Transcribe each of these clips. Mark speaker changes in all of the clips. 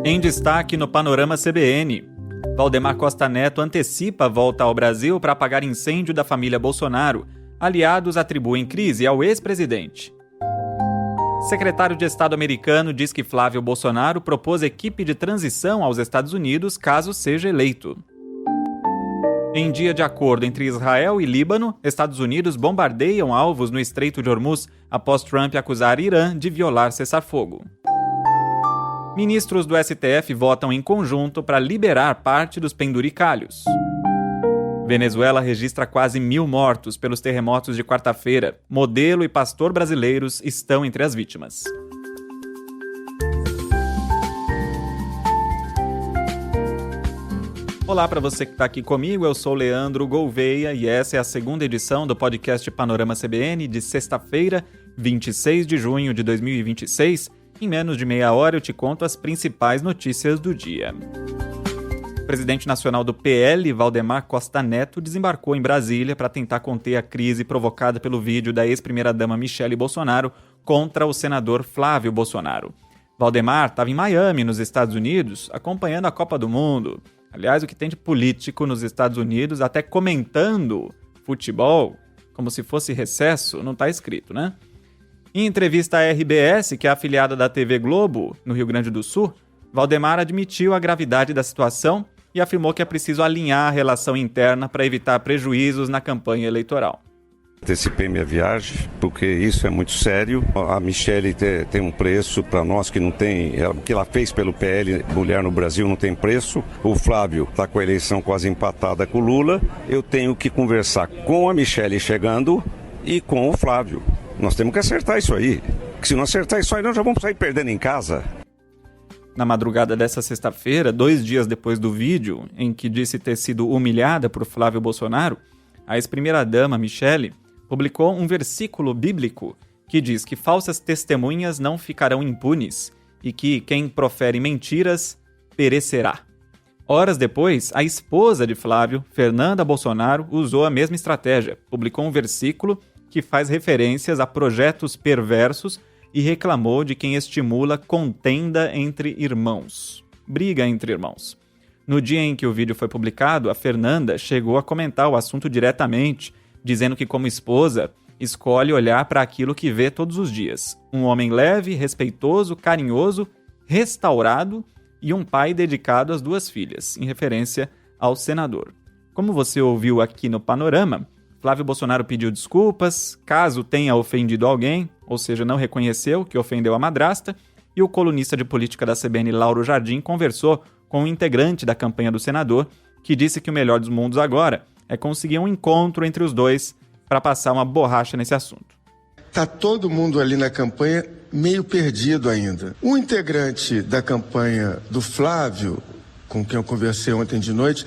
Speaker 1: Em destaque no Panorama CBN, Valdemar Costa Neto antecipa a volta ao Brasil para apagar incêndio da família Bolsonaro. Aliados atribuem crise ao ex-presidente. Secretário de Estado americano diz que Flávio Bolsonaro propôs equipe de transição aos Estados Unidos caso seja eleito. Em dia de acordo entre Israel e Líbano, Estados Unidos bombardeiam alvos no Estreito de Hormuz após Trump acusar Irã de violar cessar-fogo. Ministros do STF votam em conjunto para liberar parte dos penduricalhos. Venezuela registra quase 1.000 mortos pelos terremotos de quarta-feira. Modelo e pastor brasileiros estão entre as vítimas. Olá para você que está aqui comigo, eu sou Leandro Gouveia e essa é a segunda edição do podcast Panorama CBN de sexta-feira, 26 de junho de 2026. Em menos de meia hora eu te conto as principais notícias do dia. O presidente nacional do PL, Valdemar Costa Neto, desembarcou em Brasília para tentar conter a crise provocada pelo vídeo da ex-primeira-dama Michele Bolsonaro contra o senador Flávio Bolsonaro. Valdemar estava em Miami, nos Estados Unidos, acompanhando a Copa do Mundo. Aliás, o que tem de político nos Estados Unidos, até comentando futebol, como se fosse recesso, não está escrito, né? Em entrevista à RBS, que é afiliada da TV Globo, no Rio Grande do Sul, Valdemar admitiu a gravidade da situação e afirmou que é preciso alinhar a relação interna para evitar prejuízos na campanha eleitoral.
Speaker 2: Antecipei minha viagem, porque isso é muito sério. A Michele tem um preço para nós que não tem. O que ela fez pelo PL, mulher no Brasil, não tem preço. O Flávio está com a eleição quase empatada com o Lula. Eu tenho que conversar com a Michele chegando e com o Flávio. Nós temos que acertar isso aí. Porque se não acertar isso aí, nós já vamos sair perdendo em casa.
Speaker 1: Na madrugada dessa sexta-feira, 2 dias depois do vídeo em que disse ter sido humilhada por Flávio Bolsonaro, a ex-primeira-dama Michele publicou um versículo bíblico que diz que falsas testemunhas não ficarão impunes e que quem profere mentiras perecerá. Horas depois, a esposa de Flávio, Fernanda Bolsonaro, usou a mesma estratégia. Publicou um versículo que faz referências a projetos perversos e reclamou de quem estimula contenda entre irmãos. Briga entre irmãos. No dia em que o vídeo foi publicado, a Fernanda chegou a comentar o assunto diretamente, dizendo que, como esposa, escolhe olhar para aquilo que vê todos os dias. Um homem leve, respeitoso, carinhoso, restaurado e um pai dedicado às 2 filhas, em referência ao senador. Como você ouviu aqui no Panorama, Flávio Bolsonaro pediu desculpas, caso tenha ofendido alguém, ou seja, não reconheceu que ofendeu a madrasta, e o colunista de política da CBN, Lauro Jardim, conversou com um integrante da campanha do senador, que disse que o melhor dos mundos agora é conseguir um encontro entre os dois para passar uma borracha nesse assunto.
Speaker 3: Tá todo mundo ali na campanha meio perdido ainda. Um integrante da campanha do Flávio, com quem eu conversei ontem de noite,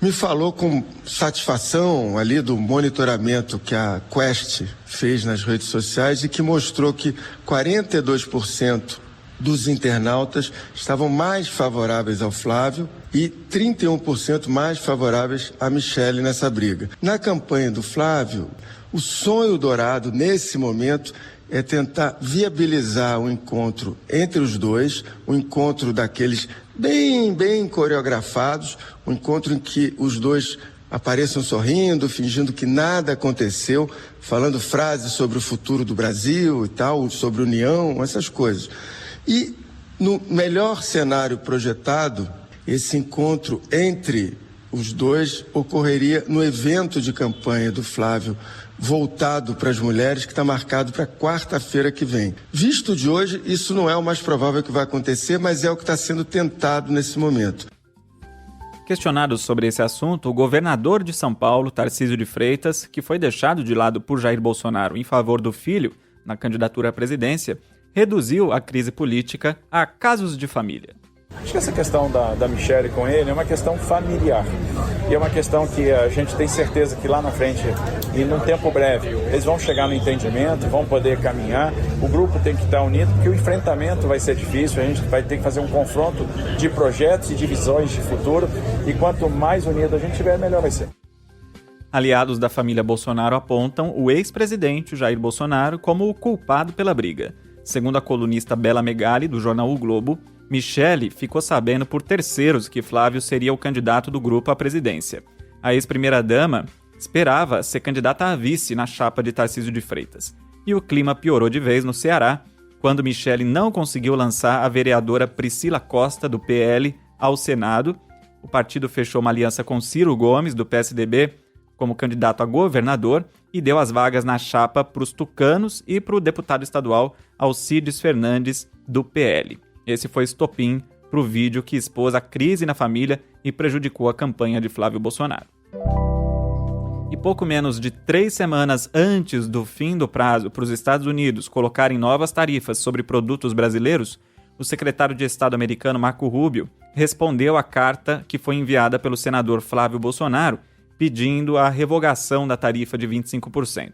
Speaker 3: me falou com satisfação ali do monitoramento que a Quest fez nas redes sociais e que mostrou que 42% dos internautas estavam mais favoráveis ao Flávio e 31% mais favoráveis a Michele nessa briga. Na campanha do Flávio, o sonho dourado nesse momento é tentar viabilizar o encontro entre os dois, o encontro daqueles bem coreografados, um encontro em que os dois apareçam sorrindo, fingindo que nada aconteceu, falando frases sobre o futuro do Brasil e tal, sobre união, essas coisas. E no melhor cenário projetado, esse encontro entre os dois ocorreria no evento de campanha do Flávio, voltado para as mulheres, que está marcado para quarta-feira que vem. Visto de hoje, isso não é o mais provável que vai acontecer, mas é o que está sendo tentado nesse momento.
Speaker 1: Questionado sobre esse assunto, o governador de São Paulo, Tarcísio de Freitas, que foi deixado de lado por Jair Bolsonaro em favor do filho na candidatura à presidência, reduziu a crise política a casos de família.
Speaker 4: Acho que essa questão da Michele com ele é uma questão familiar. E é uma questão que a gente tem certeza que lá na frente, e num tempo breve, eles vão chegar no entendimento, vão poder caminhar. O grupo tem que estar unido, porque o enfrentamento vai ser difícil, a gente vai ter que fazer um confronto de projetos e de visões de futuro. E quanto mais unido a gente tiver, melhor vai ser.
Speaker 1: Aliados da família Bolsonaro apontam o ex-presidente Jair Bolsonaro como o culpado pela briga. Segundo a colunista Bela Megali, do jornal O Globo, Michele ficou sabendo por terceiros que Flávio seria o candidato do grupo à presidência. A ex-primeira-dama esperava ser candidata a vice na chapa de Tarcísio de Freitas. E o clima piorou de vez no Ceará, quando Michele não conseguiu lançar a vereadora Priscila Costa, do PL, ao Senado. O partido fechou uma aliança com Ciro Gomes, do PSDB, como candidato a governador e deu as vagas na chapa para os tucanos e para o deputado estadual Alcides Fernandes, do PL. Esse foi estopim para o vídeo que expôs a crise na família e prejudicou a campanha de Flávio Bolsonaro. E pouco menos de 3 semanas antes do fim do prazo para os Estados Unidos colocarem novas tarifas sobre produtos brasileiros, o secretário de Estado americano Marco Rubio respondeu à carta que foi enviada pelo senador Flávio Bolsonaro pedindo a revogação da tarifa de 25%.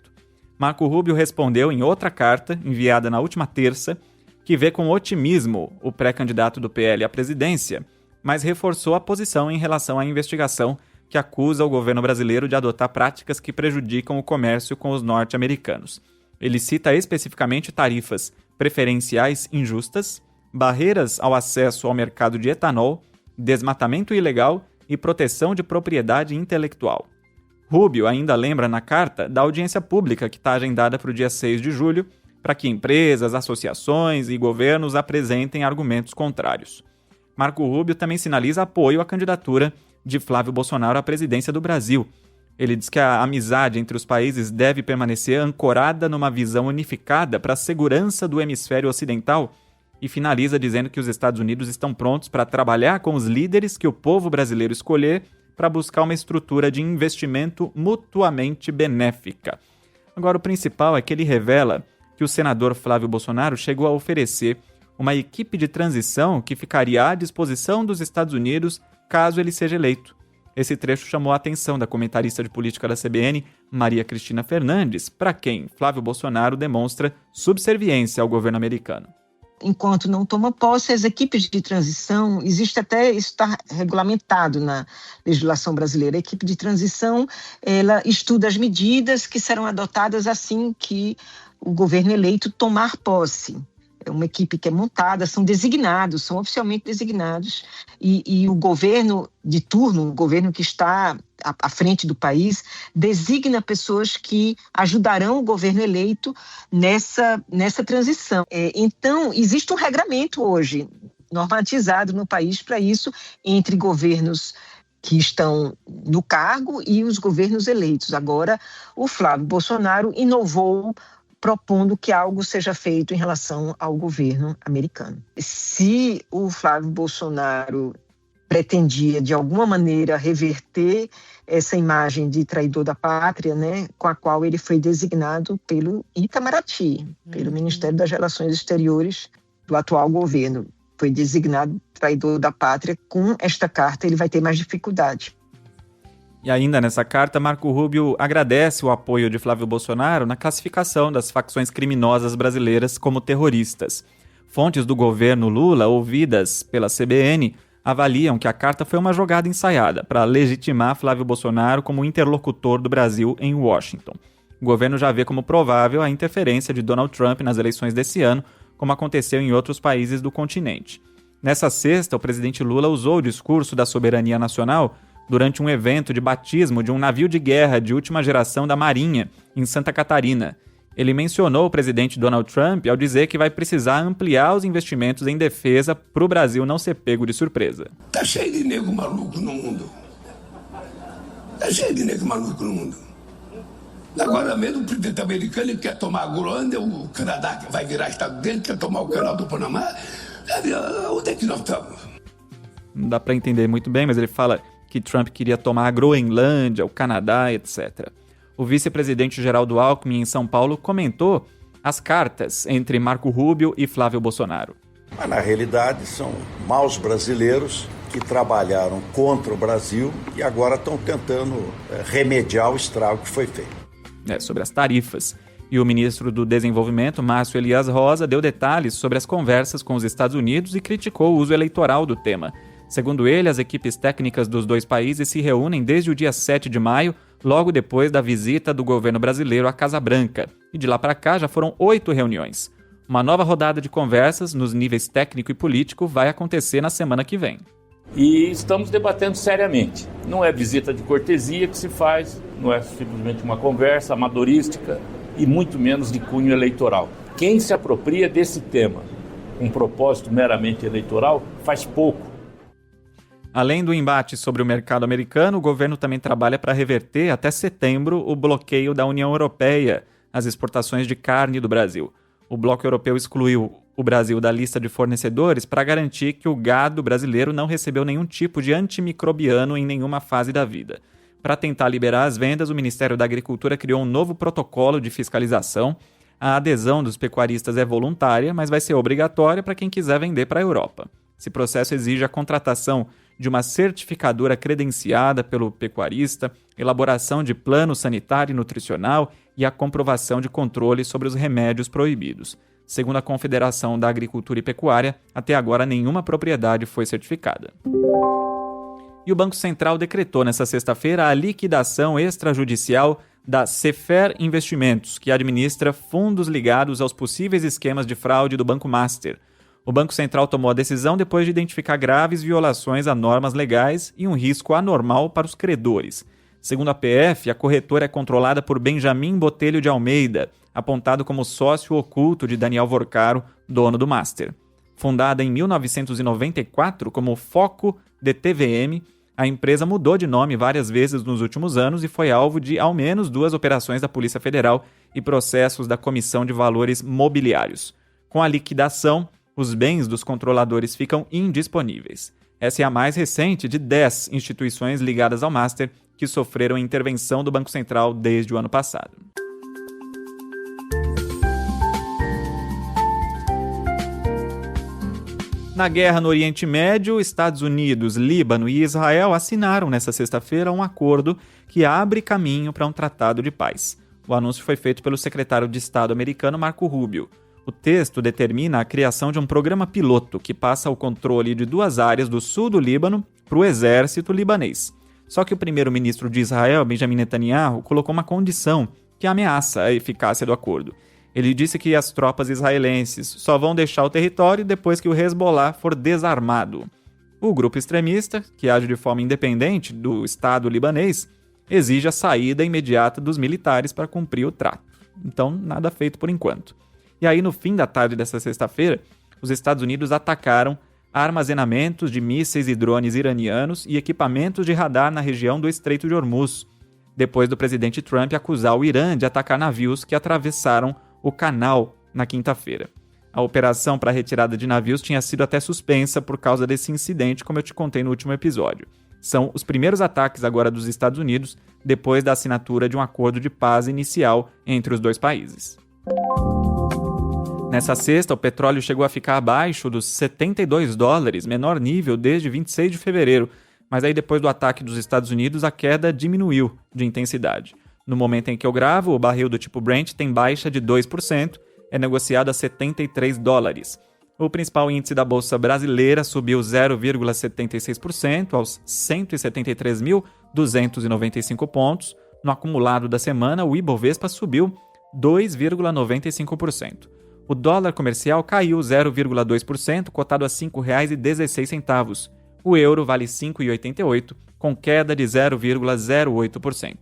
Speaker 1: Marco Rubio respondeu em outra carta, enviada na última terça, que vê com otimismo o pré-candidato do PL à presidência, mas reforçou a posição em relação à investigação que acusa o governo brasileiro de adotar práticas que prejudicam o comércio com os norte-americanos. Ele cita especificamente tarifas preferenciais injustas, barreiras ao acesso ao mercado de etanol, desmatamento ilegal e proteção de propriedade intelectual. Rubio ainda lembra na carta da audiência pública que está agendada para o dia 6 de julho, para que empresas, associações e governos apresentem argumentos contrários. Marco Rubio também sinaliza apoio à candidatura de Flávio Bolsonaro à presidência do Brasil. Ele diz que a amizade entre os países deve permanecer ancorada numa visão unificada para a segurança do hemisfério ocidental e finaliza dizendo que os Estados Unidos estão prontos para trabalhar com os líderes que o povo brasileiro escolher para buscar uma estrutura de investimento mutuamente benéfica. Agora, o principal é que ele revela que o senador Flávio Bolsonaro chegou a oferecer uma equipe de transição que ficaria à disposição dos Estados Unidos caso ele seja eleito. Esse trecho chamou a atenção da comentarista de política da CBN, Maria Cristina Fernandes, para quem Flávio Bolsonaro demonstra subserviência ao governo americano.
Speaker 5: Enquanto não toma posse, as equipes de transição, existe até, isso está regulamentado na legislação brasileira, a equipe de transição, ela estuda as medidas que serão adotadas assim que o governo eleito tomar posse. É uma equipe que é montada, são designados, são oficialmente designados, e o governo de turno, o governo que está à frente do país, designa pessoas que ajudarão o governo eleito nessa transição. Então, existe um regramento hoje, normatizado no país para isso, entre governos que estão no cargo e os governos eleitos. Agora, o Flávio Bolsonaro inovou propondo que algo seja feito em relação ao governo americano. Se o Flávio Bolsonaro pretendia, de alguma maneira, reverter essa imagem de traidor da pátria, né, com a qual ele foi designado pelo Itamaraty, pelo Ministério das Relações Exteriores do atual governo. Foi designado traidor da pátria. Com esta carta, ele vai ter mais dificuldade.
Speaker 1: E ainda nessa carta, Marco Rubio agradece o apoio de Flávio Bolsonaro na classificação das facções criminosas brasileiras como terroristas. Fontes do governo Lula, ouvidas pela CBN, avaliam que a carta foi uma jogada ensaiada para legitimar Flávio Bolsonaro como interlocutor do Brasil em Washington. O governo já vê como provável a interferência de Donald Trump nas eleições desse ano, como aconteceu em outros países do continente. Nessa sexta, o presidente Lula usou o discurso da soberania nacional durante um evento de batismo de um navio de guerra de última geração da Marinha, em Santa Catarina. Ele mencionou o presidente Donald Trump ao dizer que vai precisar ampliar os investimentos em defesa para o Brasil não ser pego de surpresa.
Speaker 6: Tá cheio de nego maluco no mundo. Tá cheio de nego maluco no mundo. Agora mesmo o presidente americano ele quer tomar a Groenlândia, o Canadá que vai virar estado dele, quer tomar o canal do Panamá. Onde é que nós estamos?
Speaker 1: Não dá para entender muito bem, mas ele fala que Trump queria tomar a Groenlândia, o Canadá, etc. O vice-presidente Geraldo Alckmin, em São Paulo, comentou as cartas entre Marco Rubio e Flávio Bolsonaro.
Speaker 7: Mas, na realidade, são maus brasileiros que trabalharam contra o Brasil e agora estão tentando remediar o estrago que foi feito.
Speaker 1: Sobre as tarifas. E o ministro do Desenvolvimento, Márcio Elias Rosa, deu detalhes sobre as conversas com os Estados Unidos e criticou o uso eleitoral do tema. Segundo ele, as equipes técnicas dos dois países se reúnem desde o dia 7 de maio, logo depois da visita do governo brasileiro à Casa Branca. E de lá para cá já foram 8 reuniões. Uma nova rodada de conversas nos níveis técnico e político vai acontecer na semana que vem.
Speaker 8: E estamos debatendo seriamente. Não é visita de cortesia que se faz, não é simplesmente uma conversa amadorística e muito menos de cunho eleitoral. Quem se apropria desse tema com propósito meramente eleitoral faz pouco.
Speaker 1: Além do embate sobre o mercado americano, o governo também trabalha para reverter até setembro o bloqueio da União Europeia às exportações de carne do Brasil. O bloco europeu excluiu o Brasil da lista de fornecedores para garantir que o gado brasileiro não recebeu nenhum tipo de antimicrobiano em nenhuma fase da vida. Para tentar liberar as vendas, o Ministério da Agricultura criou um novo protocolo de fiscalização. A adesão dos pecuaristas é voluntária, mas vai ser obrigatória para quem quiser vender para a Europa. Esse processo exige a contratação de uma certificadora credenciada pelo pecuarista, elaboração de plano sanitário e nutricional e a comprovação de controle sobre os remédios proibidos. Segundo a Confederação da Agricultura e Pecuária, até agora nenhuma propriedade foi certificada. E o Banco Central decretou nesta sexta-feira a liquidação extrajudicial da Sefer Investimentos, que administra fundos ligados aos possíveis esquemas de fraude do Banco Master. O Banco Central tomou a decisão depois de identificar graves violações a normas legais e um risco anormal para os credores. Segundo a PF, a corretora é controlada por Benjamin Botelho de Almeida, apontado como sócio oculto de Daniel Vorcaro, dono do Master. Fundada em 1994 como Foco DTVM, a empresa mudou de nome várias vezes nos últimos anos e foi alvo de ao menos 2 operações da Polícia Federal e processos da Comissão de Valores Mobiliários. Com a liquidação, os bens dos controladores ficam indisponíveis. Essa é a mais recente de 10 instituições ligadas ao Master que sofreram intervenção do Banco Central desde o ano passado. Na guerra no Oriente Médio, Estados Unidos, Líbano e Israel assinaram nesta sexta-feira um acordo que abre caminho para um tratado de paz. O anúncio foi feito pelo secretário de Estado americano Marco Rubio. O texto determina a criação de um programa piloto que passa o controle de 2 áreas do sul do Líbano para o exército libanês. Só que o primeiro-ministro de Israel, Benjamin Netanyahu, colocou uma condição que ameaça a eficácia do acordo. Ele disse que as tropas israelenses só vão deixar o território depois que o Hezbollah for desarmado. O grupo extremista, que age de forma independente do Estado libanês, exige a saída imediata dos militares para cumprir o trato. Então, nada feito por enquanto. E aí, no fim da tarde desta sexta-feira, os Estados Unidos atacaram armazenamentos de mísseis e drones iranianos e equipamentos de radar na região do Estreito de Hormuz, depois do presidente Trump acusar o Irã de atacar navios que atravessaram o canal na quinta-feira. A operação para a retirada de navios tinha sido até suspensa por causa desse incidente, como eu te contei no último episódio. São os primeiros ataques agora dos Estados Unidos depois da assinatura de um acordo de paz inicial entre os dois países. Nessa sexta, o petróleo chegou a ficar abaixo dos $72, menor nível desde 26 de fevereiro, mas aí depois do ataque dos Estados Unidos, a queda diminuiu de intensidade. No momento em que eu gravo, o barril do tipo Brent tem baixa de 2%, é negociado a $73. O principal índice da Bolsa Brasileira subiu 0,76% aos 173.295 pontos. No acumulado da semana, o Ibovespa subiu 2,95%. O dólar comercial caiu 0,2%, cotado a R$ 5,16. O euro vale R$ 5,88, com queda de 0,08%.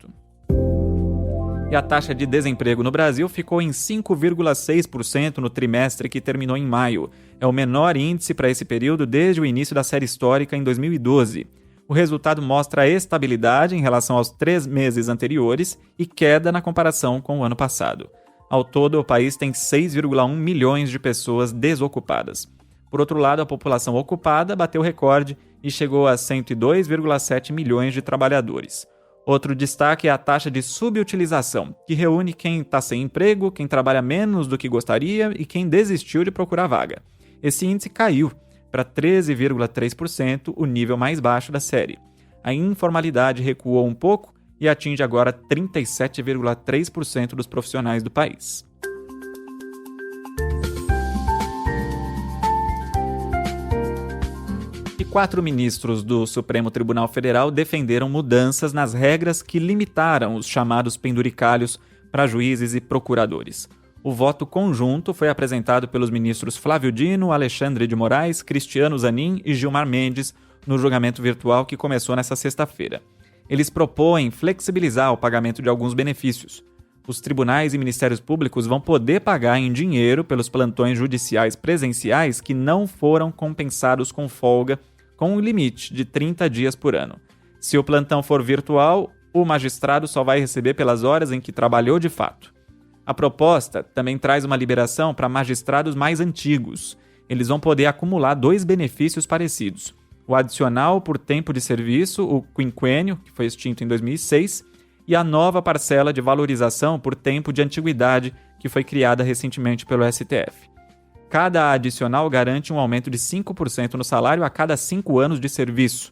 Speaker 1: E a taxa de desemprego no Brasil ficou em 5,6% no trimestre que terminou em maio. É o menor índice para esse período desde o início da série histórica em 2012. O resultado mostra a estabilidade em relação aos 3 meses anteriores e queda na comparação com o ano passado. Ao todo, o país tem 6,1 milhões de pessoas desocupadas. Por outro lado, a população ocupada bateu recorde e chegou a 102,7 milhões de trabalhadores. Outro destaque é a taxa de subutilização, que reúne quem está sem emprego, quem trabalha menos do que gostaria e quem desistiu de procurar vaga. Esse índice caiu para 13,3%, o nível mais baixo da série. A informalidade recuou um pouco e atinge agora 37,3% dos profissionais do país. E 4 ministros do Supremo Tribunal Federal defenderam mudanças nas regras que limitaram os chamados penduricalhos para juízes e procuradores. O voto conjunto foi apresentado pelos ministros Flávio Dino, Alexandre de Moraes, Cristiano Zanin e Gilmar Mendes no julgamento virtual que começou nesta sexta-feira. Eles propõem flexibilizar o pagamento de alguns benefícios. Os tribunais e ministérios públicos vão poder pagar em dinheiro pelos plantões judiciais presenciais que não foram compensados com folga, com um limite de 30 dias por ano. Se o plantão for virtual, o magistrado só vai receber pelas horas em que trabalhou de fato. A proposta também traz uma liberação para magistrados mais antigos. Eles vão poder acumular 2 benefícios parecidos. O adicional por tempo de serviço, o quinquênio, que foi extinto em 2006, e a nova parcela de valorização por tempo de antiguidade, que foi criada recentemente pelo STF. Cada adicional garante um aumento de 5% no salário a cada 5 anos de serviço.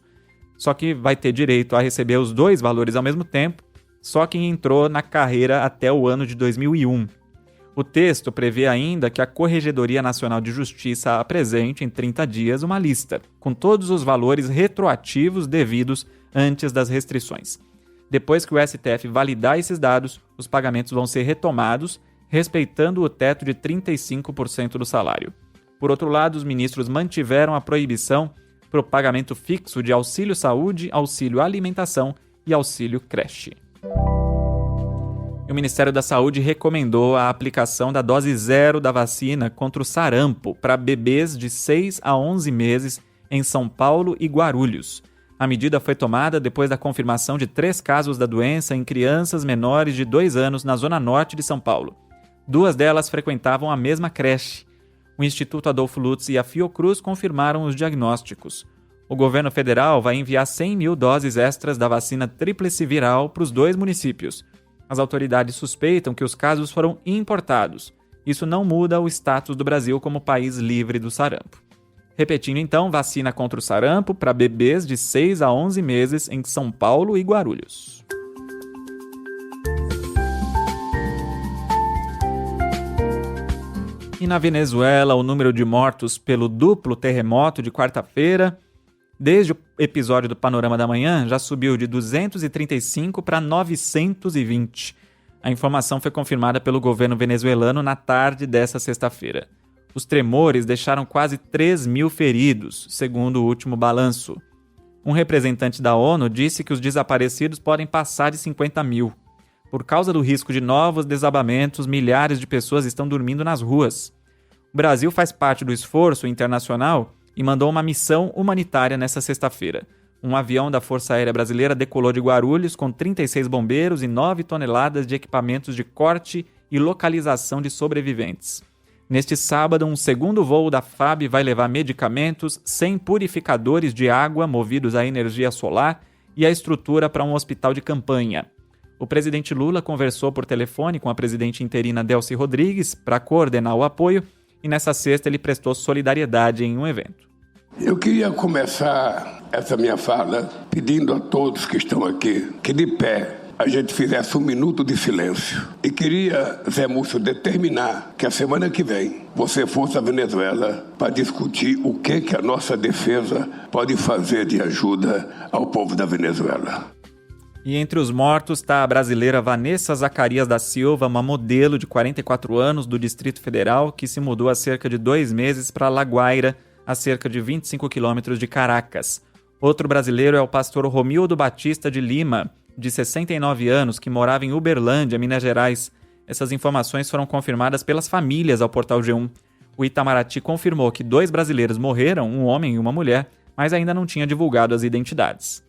Speaker 1: Só que vai ter direito a receber os 2 valores ao mesmo tempo, só quem entrou na carreira até o ano de 2001. O texto prevê ainda que a Corregedoria Nacional de Justiça apresente em 30 dias uma lista, com todos os valores retroativos devidos antes das restrições. Depois que o STF validar esses dados, os pagamentos vão ser retomados, respeitando o teto de 35% do salário. Por outro lado, os ministros mantiveram a proibição para o pagamento fixo de auxílio saúde, auxílio alimentação e auxílio creche. O Ministério da Saúde recomendou a aplicação da dose 0 da vacina contra o sarampo para bebês de 6 a 11 meses em São Paulo e Guarulhos. A medida foi tomada depois da confirmação de 3 casos da doença em crianças menores de 2 anos na zona norte de São Paulo. 2 delas frequentavam a mesma creche. O Instituto Adolfo Lutz e a Fiocruz confirmaram os diagnósticos. O governo federal vai enviar 100 mil doses extras da vacina tríplice viral para os 2 municípios. As autoridades suspeitam que os casos foram importados. Isso não muda o status do Brasil como país livre do sarampo. Repetindo então, vacina contra o sarampo para bebês de 6 a 11 meses em São Paulo e Guarulhos. E na Venezuela, o número de mortos pelo duplo terremoto de quarta-feira, desde o episódio do Panorama da Manhã, já subiu de 235 para 920. A informação foi confirmada pelo governo venezuelano na tarde dessa sexta-feira. Os tremores deixaram quase 3 mil feridos, segundo o último balanço. Um representante da ONU disse que os desaparecidos podem passar de 50 mil. Por causa do risco de novos desabamentos, milhares de pessoas estão dormindo nas ruas. O Brasil faz parte do esforço internacional e mandou uma missão humanitária nesta sexta-feira. Um avião da Força Aérea Brasileira decolou de Guarulhos com 36 bombeiros e 9 toneladas de equipamentos de corte e localização de sobreviventes. Neste sábado, um segundo voo da FAB vai levar medicamentos, 100 purificadores de água movidos à energia solar e a estrutura para um hospital de campanha. O presidente Lula conversou por telefone com a presidente interina Delcy Rodrigues para coordenar o apoio e nessa sexta ele prestou solidariedade em um evento.
Speaker 6: Eu queria começar essa minha fala pedindo a todos que estão aqui que de pé a gente fizesse um minuto de silêncio. E queria, Zé Múcio, determinar que a semana que vem você fosse à Venezuela para discutir o que a nossa defesa pode fazer de ajuda ao povo da Venezuela.
Speaker 1: E entre os mortos está a brasileira Vanessa Zacarias da Silva, uma modelo de 44 anos do Distrito Federal que se mudou há cerca de 2 meses para La Guaira, a cerca de 25 quilômetros de Caracas. Outro brasileiro é o pastor Romildo Batista de Lima, de 69 anos, que morava em Uberlândia, Minas Gerais. Essas informações foram confirmadas pelas famílias ao Portal G1. O Itamaraty confirmou que 2 brasileiros morreram, um homem e uma mulher, mas ainda não tinha divulgado as identidades.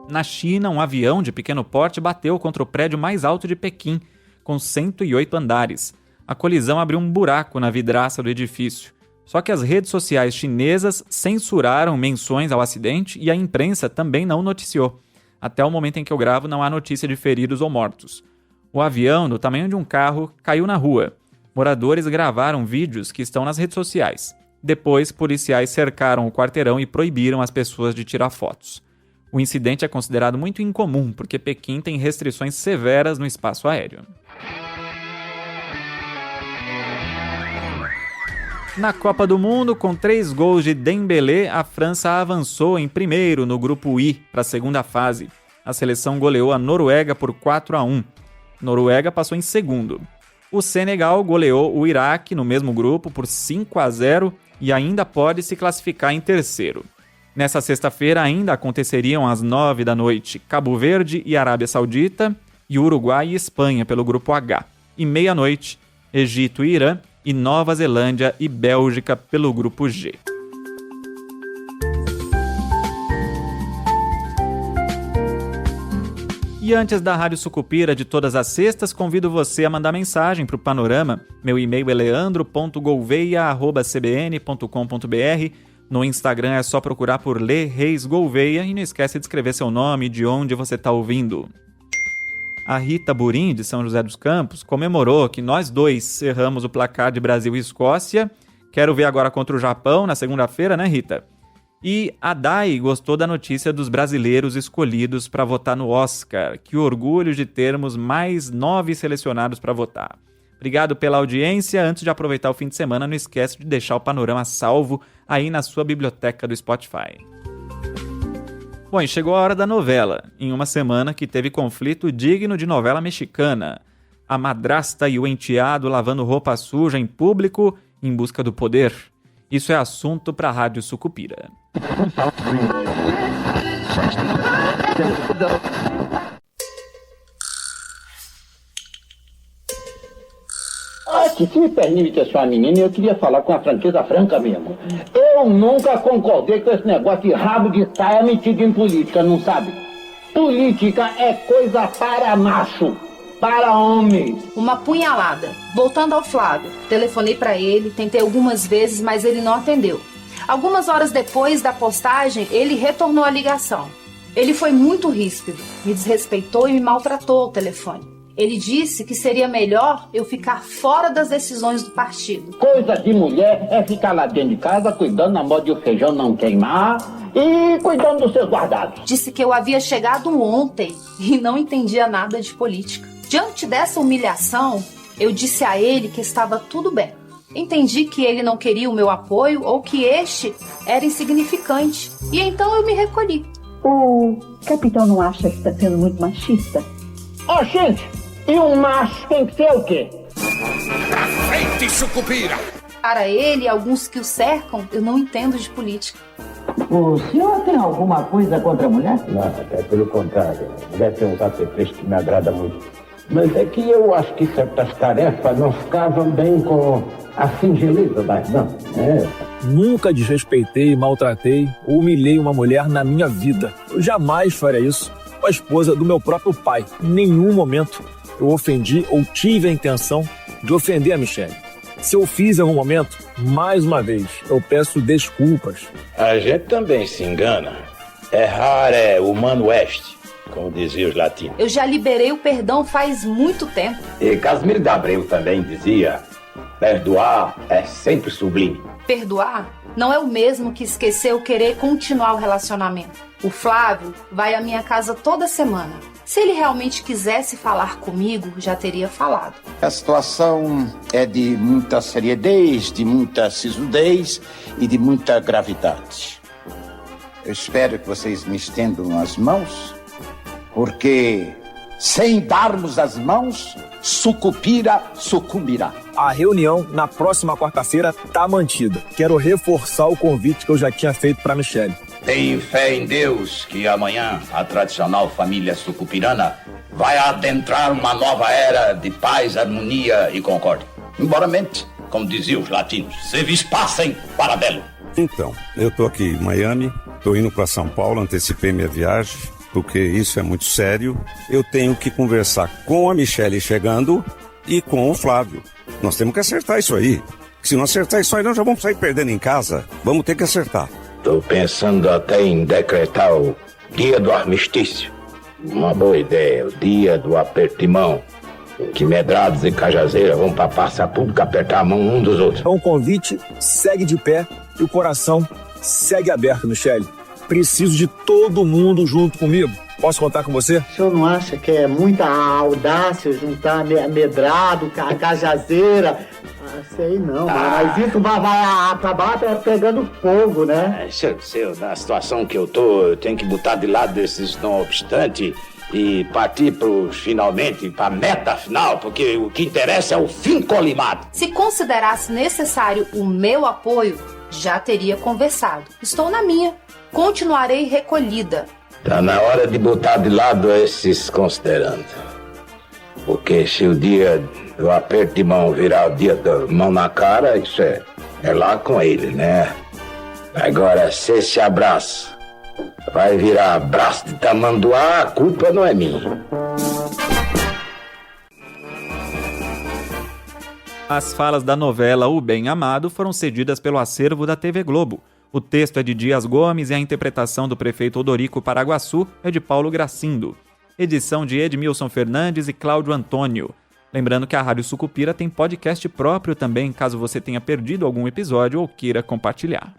Speaker 1: Na China, um avião de pequeno porte bateu contra o prédio mais alto de Pequim, com 108 andares. A colisão abriu um buraco na vidraça do edifício. Só que as redes sociais chinesas censuraram menções ao acidente e a imprensa também não noticiou. Até o momento em que eu gravo, não há notícia de feridos ou mortos. O avião, do tamanho de um carro, caiu na rua. Moradores gravaram vídeos que estão nas redes sociais. Depois, policiais cercaram o quarteirão e proibiram as pessoas de tirar fotos. O incidente é considerado muito incomum, porque Pequim tem restrições severas no espaço aéreo. Na Copa do Mundo, com 3 gols de Dembélé, a França avançou em primeiro no grupo I para a segunda fase. A seleção goleou a Noruega por 4-1. Noruega passou em segundo. O Senegal goleou o Iraque no mesmo grupo por 5-0 e ainda pode se classificar em terceiro. Nessa sexta-feira ainda aconteceriam às 9 da noite Cabo Verde e Arábia Saudita e Uruguai e Espanha pelo grupo H. E meia-noite, Egito e Irã e Nova Zelândia e Bélgica pelo grupo G. E antes da Rádio Sucupira de todas as sextas, convido você a mandar mensagem para o Panorama. Meu e-mail é leandro.gouveia@cbn.com.br. No Instagram é só procurar por Lê Reis Gouveia e não esquece de escrever seu nome e de onde você está ouvindo. A Rita Burim, de São José dos Campos, comemorou que nós dois erramos o placar de Brasil e Escócia. Quero ver agora contra o Japão na segunda-feira, né, Rita? E a Dai gostou da notícia dos brasileiros escolhidos para votar no Oscar. Que orgulho de termos mais 9 selecionados para votar. Obrigado pela audiência. Antes de aproveitar o fim de semana, não esquece de deixar o Panorama salvo aí na sua biblioteca do Spotify. Bom, e chegou a hora da novela, em uma semana que teve conflito digno de novela mexicana. A madrasta e o enteado lavando roupa suja em público em busca do poder. Isso é assunto para a Rádio Sucupira.
Speaker 9: Se me permite a sua menina, eu queria falar com a franqueza franca mesmo. Eu nunca concordei com esse negócio de rabo de saia metido em política, não sabe? Política é coisa para macho, para homem.
Speaker 10: Uma punhalada. Voltando ao Flávio, telefonei para ele, tentei algumas vezes, mas ele não atendeu. Algumas horas depois da postagem, ele retornou a ligação. Ele foi muito ríspido, me desrespeitou e me maltratou ao telefone. Ele disse que seria melhor eu ficar fora das decisões do partido.
Speaker 9: Coisa de mulher é ficar lá dentro de casa, cuidando na moda de o feijão não queimar e cuidando dos seus guardados.
Speaker 10: Disse que eu havia chegado ontem e não entendia nada de política. Diante dessa humilhação, eu disse a ele que estava tudo bem. Entendi que ele não queria o meu apoio ou que este era insignificante. E então eu me recolhi.
Speaker 11: O capitão não acha que está sendo muito machista?
Speaker 9: Ó, gente, e um macho tem que ser o quê?
Speaker 6: Pra frente, Sucupira!
Speaker 10: Para ele e alguns que o cercam, eu não entendo de política.
Speaker 9: O senhor tem alguma coisa contra a mulher?
Speaker 12: Não, até pelo contrário. A mulher tem uns apetrechos que me agrada muito. Mas é que eu acho que certas tarefas não ficavam bem com a singeleza das damas.
Speaker 13: Nunca desrespeitei, maltratei ou humilhei uma mulher na minha vida. Eu jamais faria isso com a esposa do meu próprio pai. Em nenhum momento eu ofendi ou tive a intenção de ofender a Michele. Se eu fiz em algum momento, mais uma vez, eu peço desculpas.
Speaker 12: A gente também se engana. Errar é humano est, como diziam os latinos.
Speaker 10: Eu já liberei o perdão faz muito tempo.
Speaker 12: E Casimiro de Abreu também dizia: perdoar é sempre sublime.
Speaker 10: Perdoar não é o mesmo que esquecer ou querer continuar o relacionamento. O Flávio vai à minha casa toda semana. Se ele realmente quisesse falar comigo, já teria falado.
Speaker 14: A situação é de muita seriedade, de muita sisudez e de muita gravidade. Eu espero que vocês me estendam as mãos, porque sem darmos as mãos, Sucupira sucumbirá.
Speaker 13: A reunião na próxima quarta-feira está mantida. Quero reforçar o convite que eu já tinha feito para Michele.
Speaker 14: Tenho fé em Deus que amanhã a tradicional família sucupirana vai adentrar uma nova era de paz, harmonia e concórdia. Embora mente, como diziam os latinos, se vis passem para belo.
Speaker 2: Então, eu estou aqui em Miami, estou indo para São Paulo, antecipei minha viagem, porque isso é muito sério. Eu tenho que conversar com a Michele chegando e com o Flávio. Nós temos que acertar isso aí. Se não acertar isso aí, nós já vamos sair perdendo em casa. Vamos ter que acertar.
Speaker 12: Estou pensando até em decretar o dia do armistício. Uma boa ideia, o dia do aperto de mão. Que medrados e cajazeiras vão para a praça pública apertar a mão um dos outros.
Speaker 13: Então o convite segue de pé e o coração segue aberto, Michele. Preciso de todo mundo junto comigo. Posso contar com você?
Speaker 15: O senhor não acha que é muita audácia juntar medrado, cajazeira? Sei não, mas isso vai acabar pegando fogo, né?
Speaker 12: Na situação que eu tô, eu tenho que botar de lado desses não obstante e partir finalmente para a meta final, porque o que interessa é o fim colimado.
Speaker 10: Se considerasse necessário o meu apoio, já teria conversado. Estou na minha. Continuarei recolhida.
Speaker 12: Tá na hora de botar de lado esses considerando. Porque se o dia do aperto de mão virar o dia da mão na cara, isso é lá com ele, né? Agora, se esse abraço vai virar abraço de tamanduá, a culpa não é minha.
Speaker 1: As falas da novela O Bem Amado foram cedidas pelo acervo da TV Globo. O texto é de Dias Gomes e a interpretação do prefeito Odorico Paraguaçu é de Paulo Gracindo. Edição de Edmilson Fernandes e Cláudio Antônio. Lembrando que a Rádio Sucupira tem podcast próprio também, caso você tenha perdido algum episódio ou queira compartilhar.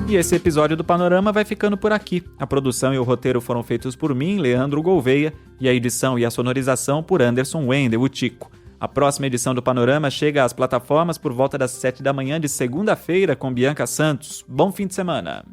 Speaker 1: E esse episódio do Panorama vai ficando por aqui. A produção e o roteiro foram feitos por mim, Leandro Gouveia, e a edição e a sonorização por Anderson Wendel, o Tico. A próxima edição do Panorama chega às plataformas por volta das 7 da manhã de segunda-feira com Bianca Santos. Bom fim de semana!